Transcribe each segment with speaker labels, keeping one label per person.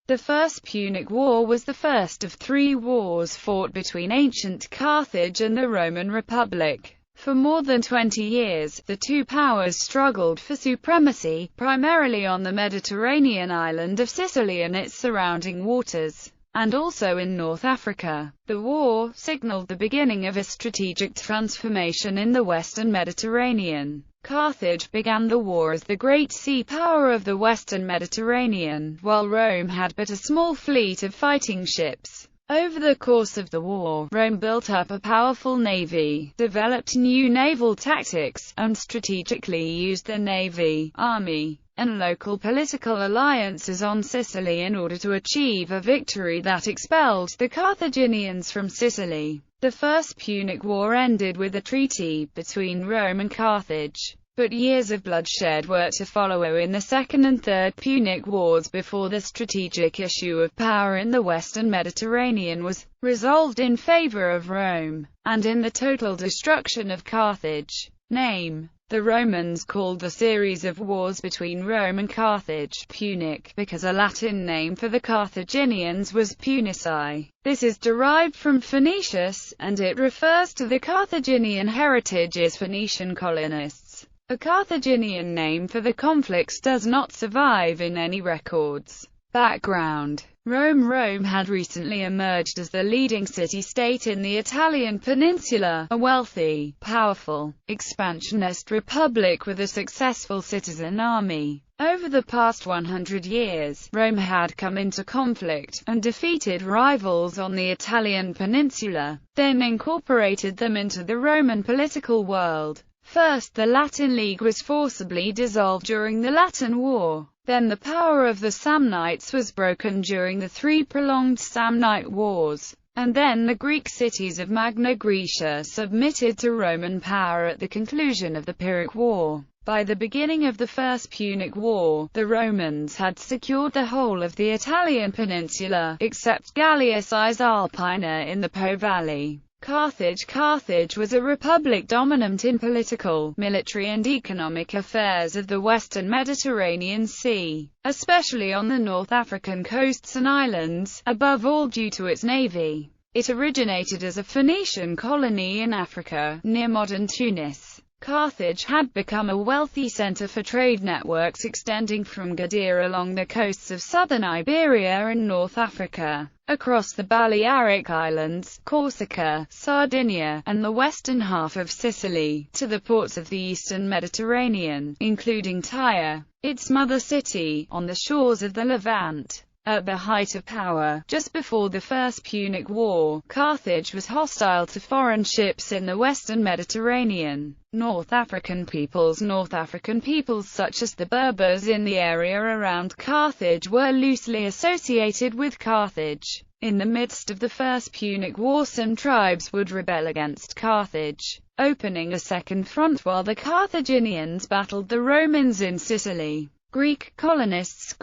Speaker 1: The First Punic War was the first of 3 wars fought between ancient Carthage and the Roman Republic. For more than 20 years, the two powers struggled for supremacy, primarily on the Mediterranean island of Sicily and its surrounding waters, and also in North Africa. The war signaled the beginning of a strategic transformation in the Western Mediterranean. Carthage began the war as the great sea power of the Western Mediterranean, while Rome had but a small fleet of fighting ships. Over the course of the war, Rome built up a powerful navy, developed new naval tactics, and strategically used the navy, army, and local political alliances on Sicily in order to achieve a victory that expelled the Carthaginians from Sicily. The First Punic War ended with a treaty between Rome and Carthage, but years of bloodshed were to follow in the Second and Third Punic Wars before the strategic issue of power in the Western Mediterranean was resolved in favor of Rome, and in the total destruction of Carthage. Name: the Romans called the series of wars between Rome and Carthage Punic, because a Latin name for the Carthaginians was Punici. This is derived from Phoenicius, and it refers to the Carthaginian heritage as Phoenician colonists. A Carthaginian name for the conflicts does not survive in any records. Background: Rome had recently emerged as the leading city-state in the Italian peninsula, a wealthy, powerful, expansionist republic with a successful citizen army. Over the past 100 years, Rome had come into conflict, and defeated rivals on the Italian peninsula, then incorporated them into the Roman political world. First, the Latin League was forcibly dissolved during the Latin War. Then the power of the Samnites was broken during the 3 prolonged Samnite Wars. And then the Greek cities of Magna Graecia submitted to Roman power at the conclusion of the Pyrrhic War. By the beginning of the First Punic War, the Romans had secured the whole of the Italian peninsula, except Gallia Cisalpina in the Po Valley. Carthage was a republic dominant in political, military and economic affairs of the Western Mediterranean Sea, especially on the North African coasts and islands, above all due to its navy. It originated as a Phoenician colony in Africa, near modern Tunis. Carthage had become a wealthy center for trade networks extending from Gadir along the coasts of southern Iberia and North Africa, across the Balearic Islands, Corsica, Sardinia, and the western half of Sicily, to the ports of the eastern Mediterranean, including Tyre, its mother city, on the shores of the Levant. At the height of power, just before the First Punic War, Carthage was hostile to foreign ships in the Western Mediterranean. North African peoples such as the Berbers in the area around Carthage were loosely associated with Carthage. In the midst of the First Punic War, some tribes would rebel against Carthage, opening a second front while the Carthaginians battled the Romans in Sicily. Greek colonists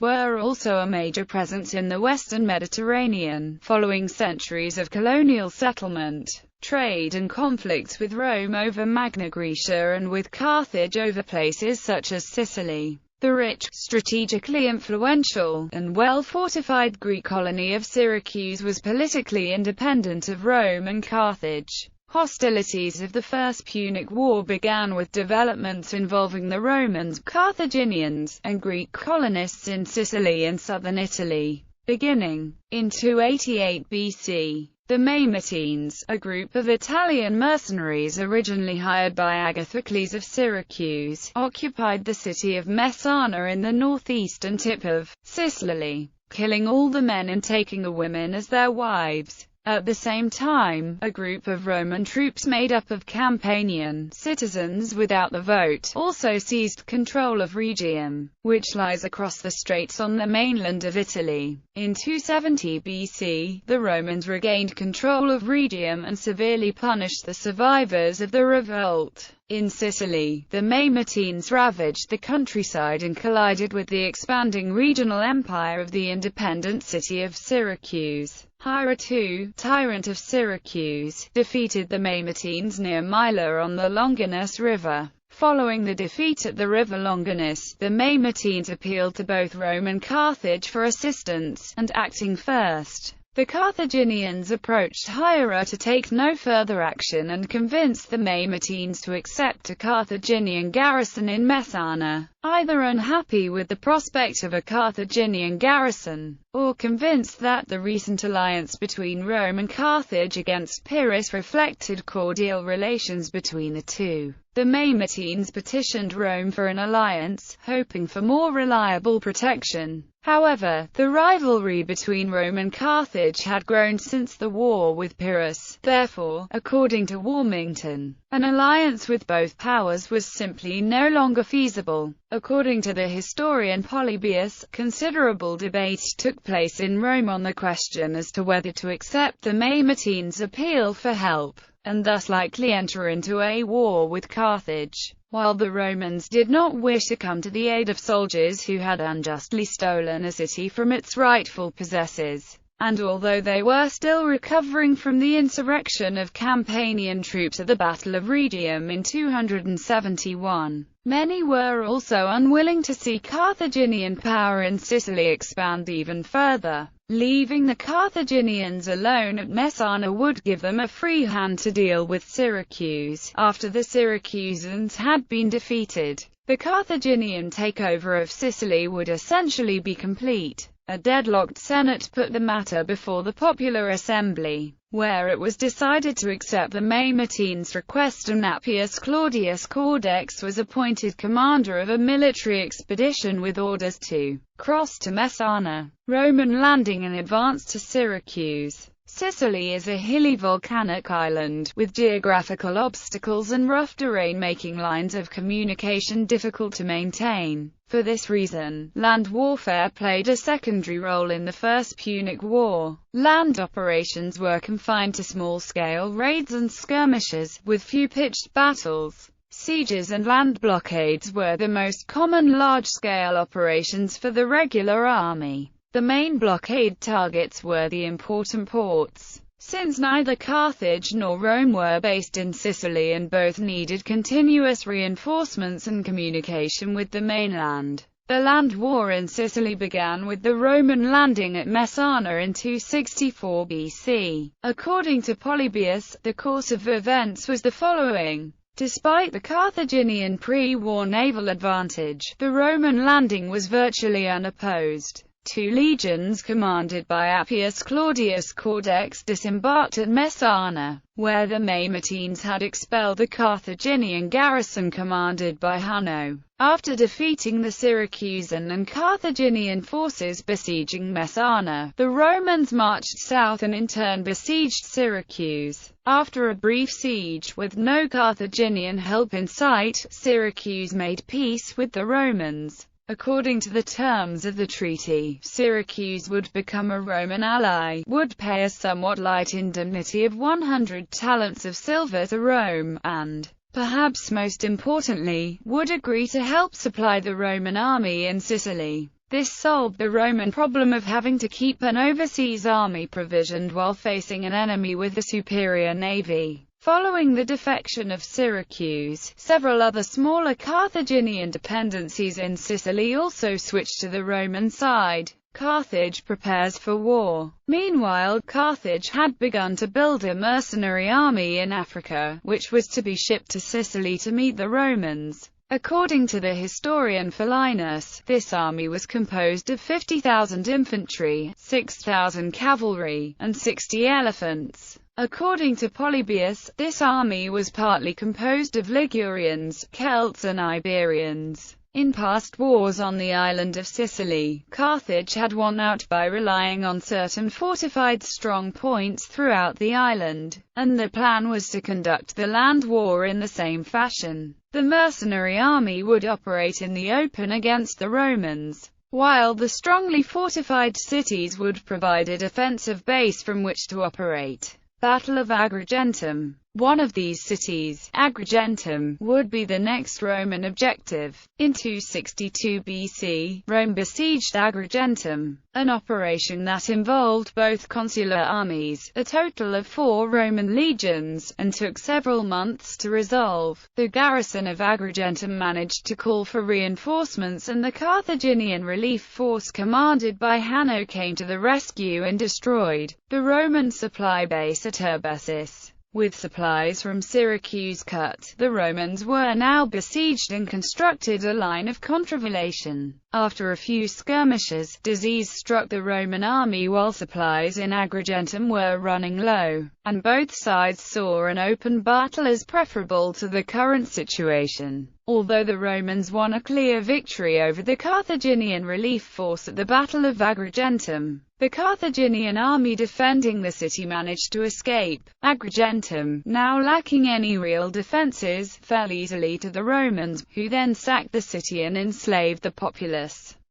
Speaker 1: were also a major presence in the Western Mediterranean, following centuries of colonial settlement, trade and conflicts with Rome over Magna Graecia and with Carthage over places such as Sicily. The rich, strategically influential, and well-fortified Greek colony of Syracuse was politically independent of Rome and Carthage. Hostilities of the First Punic War began with developments involving the Romans, Carthaginians, and Greek colonists in Sicily and southern Italy. Beginning in 288 BC, the Mamertines, a group of Italian mercenaries originally hired by Agathocles of Syracuse, occupied the city of Messana in the northeastern tip of Sicily, killing all the men and taking the women as their wives. At the same time, a group of Roman troops made up of Campanian citizens without the vote also seized control of Rhegium, which lies across the straits on the mainland of Italy. In 270 BC, the Romans regained control of Rhegium and severely punished the survivors of the revolt. In Sicily, the Mamertines ravaged the countryside and collided with the expanding regional empire of the independent city of Syracuse. Hiera II, tyrant of Syracuse, defeated the Mamertines near Mila on the Longinus River. Following the defeat at the river Longinus, the Mamertines appealed to both Rome and Carthage for assistance, and acting first, the Carthaginians approached Hiera to take no further action and convinced the Mamertines to accept a Carthaginian garrison in Messana. Either unhappy with the prospect of a Carthaginian garrison, or convinced that the recent alliance between Rome and Carthage against Pyrrhus reflected cordial relations between the two, the Mamertines petitioned Rome for an alliance, hoping for more reliable protection. However, the rivalry between Rome and Carthage had grown since the war with Pyrrhus. Therefore, according to Warmington, an alliance with both powers was simply no longer feasible. According to the historian Polybius, considerable debate took place in Rome on the question as to whether to accept the Mamertines' appeal for help, and thus likely enter into a war with Carthage, while the Romans did not wish to come to the aid of soldiers who had unjustly stolen a city from its rightful possessors. And although they were still recovering from the insurrection of Campanian troops at the Battle of Rhegium in 271, many were also unwilling to see Carthaginian power in Sicily expand even further. Leaving the Carthaginians alone at Messana would give them a free hand to deal with Syracuse. After the Syracusans had been defeated, the Carthaginian takeover of Sicily would essentially be complete. A deadlocked Senate put the matter before the Popular Assembly, where it was decided to accept the Mamertines' request, and Appius Claudius Caudex was appointed commander of a military expedition with orders to cross to Messana, Roman landing and advance to Syracuse. Sicily is a hilly volcanic island, with geographical obstacles and rough terrain making lines of communication difficult to maintain. For this reason, land warfare played a secondary role in the First Punic War. Land operations were confined to small-scale raids and skirmishes, with few pitched battles. Sieges and land blockades were the most common large-scale operations for the regular army. The main blockade targets were the important ports, since neither Carthage nor Rome were based in Sicily and both needed continuous reinforcements and communication with the mainland. The land war in Sicily began with the Roman landing at Messana in 264 BC. According to Polybius, the course of events was the following. Despite the Carthaginian pre-war naval advantage, the Roman landing was virtually unopposed. Two legions commanded by Appius Claudius Caudex disembarked at Messana, where the Mamertines had expelled the Carthaginian garrison commanded by Hanno. After defeating the Syracusan and Carthaginian forces besieging Messana, the Romans marched south and in turn besieged Syracuse. After a brief siege, with no Carthaginian help in sight, Syracuse made peace with the Romans. According to the terms of the treaty, Syracuse would become a Roman ally, would pay a somewhat light indemnity of 100 talents of silver to Rome, and, perhaps most importantly, would agree to help supply the Roman army in Sicily. This solved the Roman problem of having to keep an overseas army provisioned while facing an enemy with a superior navy. Following the defection of Syracuse, several other smaller Carthaginian dependencies in Sicily also switched to the Roman side. Carthage prepares for war. Meanwhile, Carthage had begun to build a mercenary army in Africa, which was to be shipped to Sicily to meet the Romans. According to the historian Philinus, this army was composed of 50,000 infantry, 6,000 cavalry, and 60 elephants. According to Polybius, this army was partly composed of Ligurians, Celts and Iberians. In past wars on the island of Sicily, Carthage had won out by relying on certain fortified strong points throughout the island, and the plan was to conduct the land war in the same fashion. The mercenary army would operate in the open against the Romans, while the strongly fortified cities would provide a defensive base from which to operate. Battle of Agrigentum. One of these cities, Agrigentum, would be the next Roman objective. In 262 BC, Rome besieged Agrigentum, an operation that involved both consular armies, a total of 4 Roman legions, and took several months to resolve. The garrison of Agrigentum managed to call for reinforcements, and the Carthaginian relief force commanded by Hanno came to the rescue and destroyed the Roman supply base at Urbasis. With supplies from Syracuse cut, the Romans were now besieged and constructed a line of contravallation. After a few skirmishes, disease struck the Roman army while supplies in Agrigentum were running low, and both sides saw an open battle as preferable to the current situation. Although the Romans won a clear victory over the Carthaginian relief force at the Battle of Agrigentum, the Carthaginian army defending the city managed to escape. Agrigentum, now lacking any real defenses, fell easily to the Romans, who then sacked the city and enslaved the populace.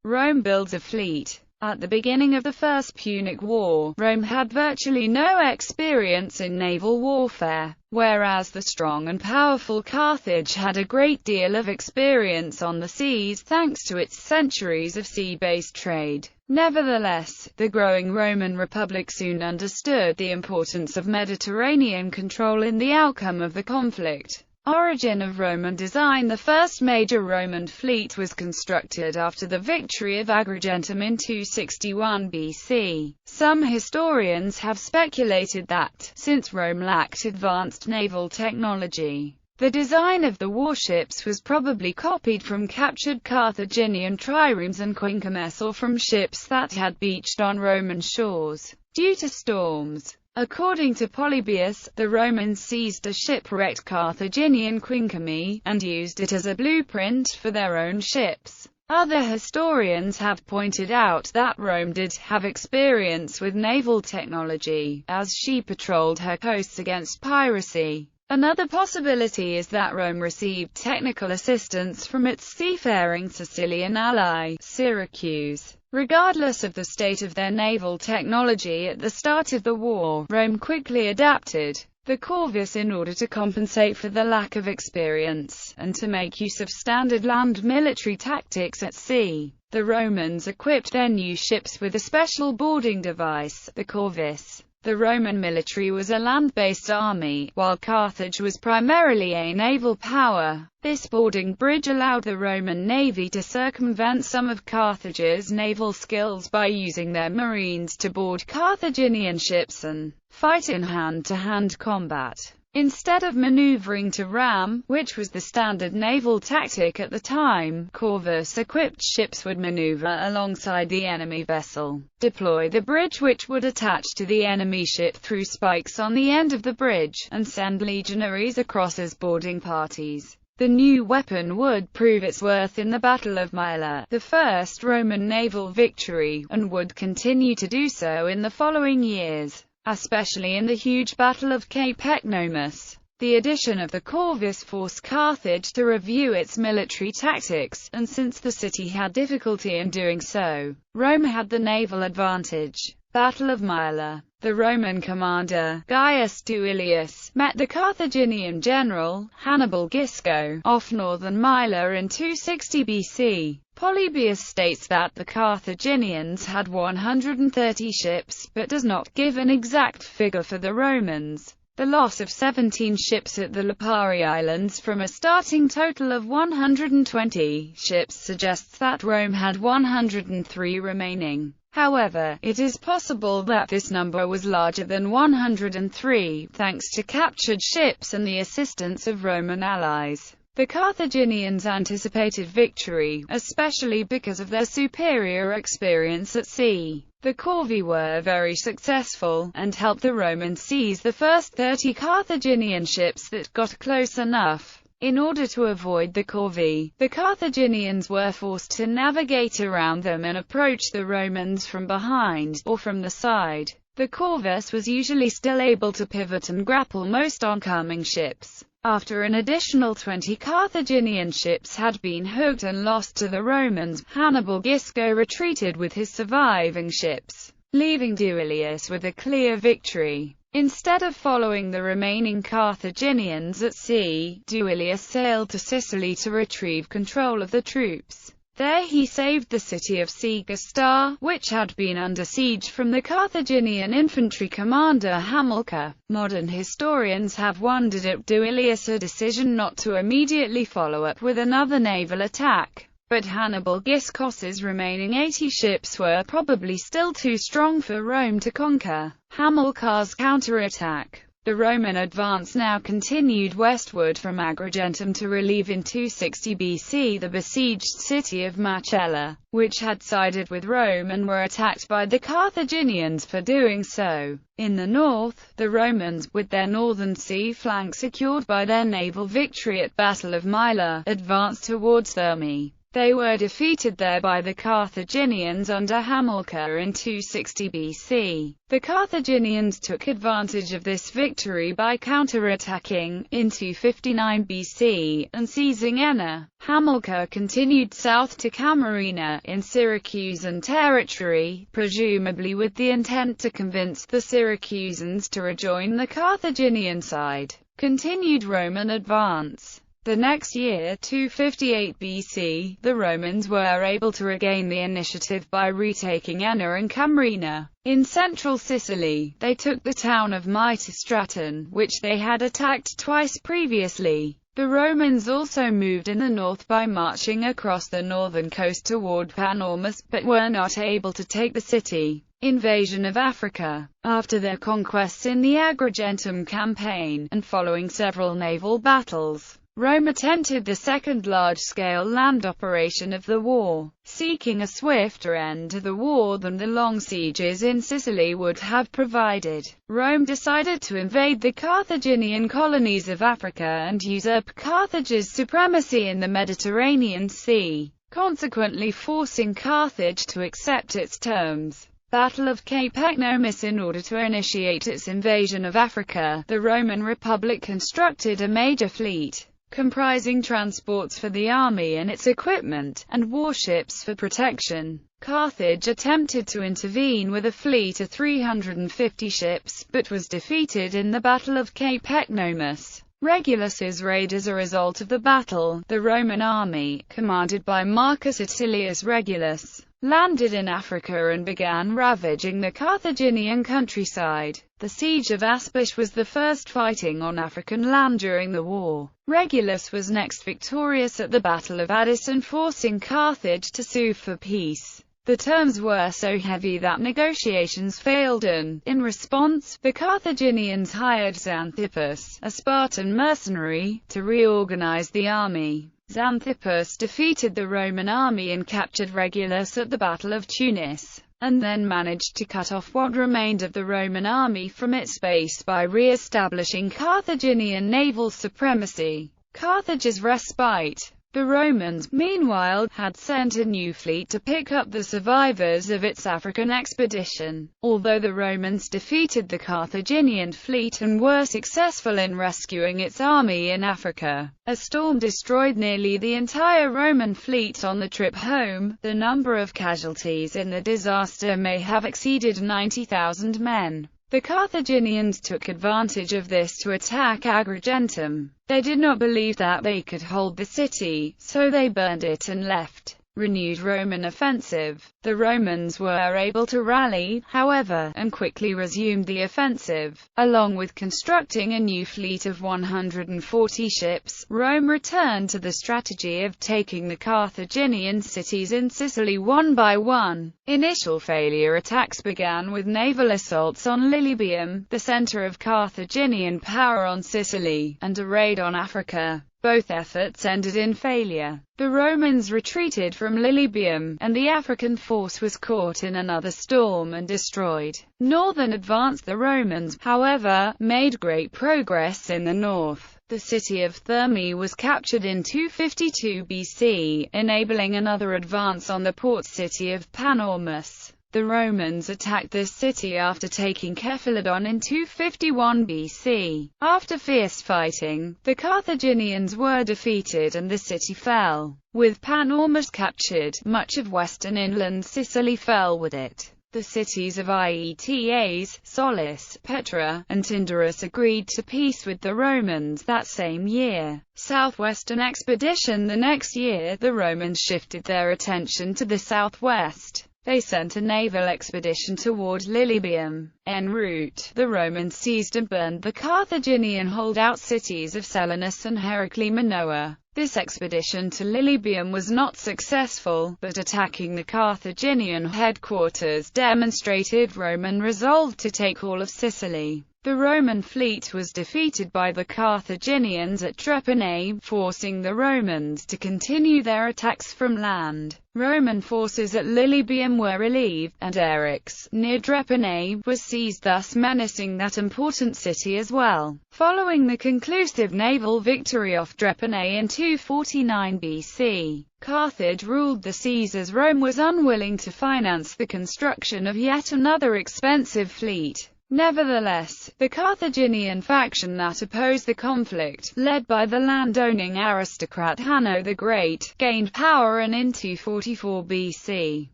Speaker 1: Rome builds a fleet. At the beginning of the First Punic War, Rome had virtually no experience in naval warfare, whereas the strong and powerful Carthage had a great deal of experience on the seas thanks to its centuries of sea-based trade. Nevertheless, the growing Roman Republic soon understood the importance of Mediterranean control in the outcome of the conflict. Origin of Roman design. The first major Roman fleet was constructed after the victory of Agrigentum in 261 BC. Some historians have speculated that, since Rome lacked advanced naval technology, the design of the warships was probably copied from captured Carthaginian triremes and quinquemes, or from ships that had beached on Roman shores due to storms. According to Polybius, the Romans seized a shipwrecked Carthaginian quinqueme, and used it as a blueprint for their own ships. Other historians have pointed out that Rome did have experience with naval technology, as she patrolled her coasts against piracy. Another possibility is that Rome received technical assistance from its seafaring Sicilian ally, Syracuse. Regardless of the state of their naval technology at the start of the war, Rome quickly adapted the corvus in order to compensate for the lack of experience, and to make use of standard land military tactics at sea. The Romans equipped their new ships with a special boarding device, the corvus. The Roman military was a land-based army, while Carthage was primarily a naval power. This boarding bridge allowed the Roman navy to circumvent some of Carthage's naval skills by using their marines to board Carthaginian ships and fight in hand-to-hand combat. Instead of maneuvering to ram, which was the standard naval tactic at the time, corvus-equipped ships would maneuver alongside the enemy vessel, deploy the bridge which would attach to the enemy ship through spikes on the end of the bridge, and send legionaries across as boarding parties. The new weapon would prove its worth in the Battle of Myla, the first Roman naval victory, and would continue to do so in the following years, especially in the huge Battle of Cape Ecnomus. The addition of the corvus forced Carthage to review its military tactics, and since the city had difficulty in doing so, Rome had the naval advantage. Battle of Myla. The Roman commander, Gaius Duilius, met the Carthaginian general, Hannibal Gisco, off northern Myla in 260 BC. Polybius states that the Carthaginians had 130 ships, but does not give an exact figure for the Romans. The loss of 17 ships at the Lipari Islands from a starting total of 120 ships suggests that Rome had 103 remaining. However, it is possible that this number was larger than 103, thanks to captured ships and the assistance of Roman allies. The Carthaginians anticipated victory, especially because of their superior experience at sea. The corvi were very successful, and helped the Romans seize the first 30 Carthaginian ships that got close enough. In order to avoid the corvi, the Carthaginians were forced to navigate around them and approach the Romans from behind, or from the side. The corvus was usually still able to pivot and grapple most oncoming ships. After an additional 20 Carthaginian ships had been hooked and lost to the Romans, Hannibal Gisco retreated with his surviving ships, leaving Duilius with a clear victory. Instead of following the remaining Carthaginians at sea, Duilius sailed to Sicily to retrieve control of the troops. There he saved the city of Segesta, which had been under siege from the Carthaginian infantry commander Hamilcar. Modern historians have wondered at Duilius' decision not to immediately follow up with another naval attack. But Hannibal Giscos's remaining 80 ships were probably still too strong for Rome to conquer. Hamilcar's counterattack. The Roman advance now continued westward from Agrigentum to relieve in 260 BC the besieged city of Macella, which had sided with Rome and were attacked by the Carthaginians for doing so. In the north, the Romans, with their northern sea flank secured by their naval victory at Battle of Myla, advanced towards Thermae. They were defeated there by the Carthaginians under Hamilcar in 260 BC. The Carthaginians took advantage of this victory by counterattacking in 259 BC, and seizing Enna. Hamilcar continued south to Camarina, in Syracusan territory, presumably with the intent to convince the Syracusans to rejoin the Carthaginian side. Continued Roman advance. The next year, 258 BC, the Romans were able to regain the initiative by retaking Enna and Camarina. In central Sicily, they took the town of Mytistraton, which they had attacked twice previously. The Romans also moved in the north by marching across the northern coast toward Panormus, but were not able to take the city. Invasion of Africa. After their conquests in the Agrigentum campaign, and following several naval battles, Rome attempted the second large-scale land operation of the war, seeking a swifter end to the war than the long sieges in Sicily would have provided. Rome decided to invade the Carthaginian colonies of Africa and usurp Carthage's supremacy in the Mediterranean Sea, consequently forcing Carthage to accept its terms. Battle of Cape Ecnomus. In order to initiate its invasion of Africa, the Roman Republic constructed a major fleet, comprising transports for the army and its equipment, and warships for protection. Carthage attempted to intervene with a fleet of 350 ships, but was defeated in the Battle of Cape Ecnomus. Regulus's raid. As a result of the battle, the Roman army, commanded by Marcus Atilius Regulus, landed in Africa and began ravaging the Carthaginian countryside. The siege of Aspish was the first fighting on African land during the war. Regulus was next victorious at the Battle of Addison, forcing Carthage to sue for peace. The terms were so heavy that negotiations failed, and, in response, the Carthaginians hired Xanthippus, a Spartan mercenary, to reorganize the army. Xanthippus defeated the Roman army and captured Regulus at the Battle of Tunis, and then managed to cut off what remained of the Roman army from its base by re-establishing Carthaginian naval supremacy. Carthage's respite. The Romans, meanwhile, had sent a new fleet to pick up the survivors of its African expedition. Although the Romans defeated the Carthaginian fleet and were successful in rescuing its army in Africa, a storm destroyed nearly the entire Roman fleet on the trip home. The number of casualties in the disaster may have exceeded 90,000 men. The Carthaginians took advantage of this to attack Agrigentum. They did not believe that they could hold the city, so they burned it and left. Renewed Roman offensive. The Romans were able to rally, however, and quickly resumed the offensive. Along with constructing a new fleet of 140 ships, Rome returned to the strategy of taking the Carthaginian cities in Sicily one by one. Initial failure attacks began with naval assaults on Lilybaeum, the center of Carthaginian power on Sicily, and a raid on Africa. Both efforts ended in failure. The Romans retreated from Lilybaeum, and the African force was caught in another storm and destroyed. Northern advance. The Romans, however, made great progress in the north. The city of Thermae was captured in 252 BC, enabling another advance on the port city of Panormus. The Romans attacked this city after taking Cephalodon in 251 BC. After fierce fighting, the Carthaginians were defeated and the city fell. With Panormus captured, much of western inland Sicily fell with it. The cities of Ietas, Solis, Petra, and Tyndarus agreed to peace with the Romans that same year. Southwestern expedition. The next year, the Romans shifted their attention to the southwest. They sent a naval expedition toward Lilybaeum. En route, the Romans seized and burned the Carthaginian holdout cities of Selinus and Heraclea Manoa. This expedition to Lilybaeum was not successful, but attacking the Carthaginian headquarters demonstrated Roman resolve to take all of Sicily. The Roman fleet was defeated by the Carthaginians at Drepanae, forcing the Romans to continue their attacks from land. Roman forces at Lilybaeum were relieved, and Eryx, near Drepanae, was seized, thus menacing that important city as well. Following the conclusive naval victory off Drepanae in 249 BC, Carthage ruled the seas as Rome was unwilling to finance the construction of yet another expensive fleet. Nevertheless, the Carthaginian faction that opposed the conflict, led by the landowning aristocrat Hanno the Great, gained power and in 244 BC,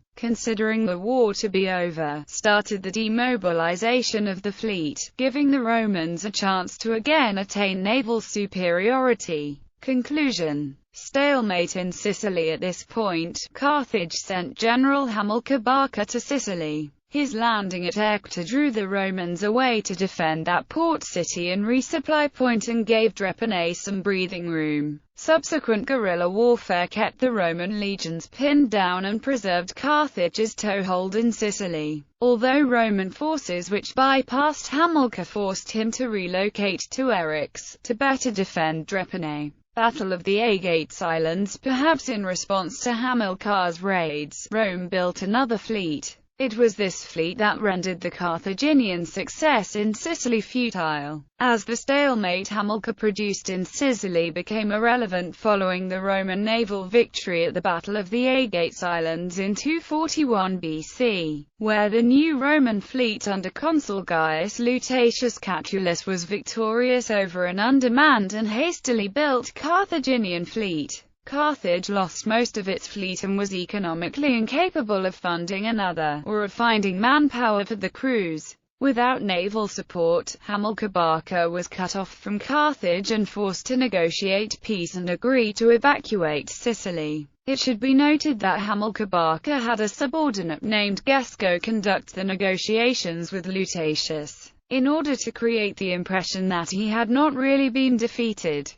Speaker 1: considering the war to be over, started the demobilization of the fleet, giving the Romans a chance to again attain naval superiority. Conclusion. Stalemate in Sicily. At this point, Carthage sent General Hamilcar Barca to Sicily. His landing at Ecta drew the Romans away to defend that port city and resupply point and gave Drepanae some breathing room. Subsequent guerrilla warfare kept the Roman legions pinned down and preserved Carthage's toehold in Sicily. Although Roman forces which bypassed Hamilcar forced him to relocate to Eryx, to better defend Drepanae. Battle of the Agates Islands. Perhaps in response to Hamilcar's raids, Rome built another fleet. It was this fleet that rendered the Carthaginian success in Sicily futile, as the stalemate Hamilcar produced in Sicily became irrelevant following the Roman naval victory at the Battle of the Agates Islands in 241 BC, where the new Roman fleet under consul Gaius Lutatius Catulus was victorious over an undermanned and hastily built Carthaginian fleet. Carthage lost most of its fleet and was economically incapable of funding another, or of finding manpower for the crews. Without naval support, Hamilcar Barca was cut off from Carthage and forced to negotiate peace and agree to evacuate Sicily. It should be noted that Hamilcar Barca had a subordinate named Gesco conduct the negotiations with Lutatius, in order to create the impression that he had not really been defeated.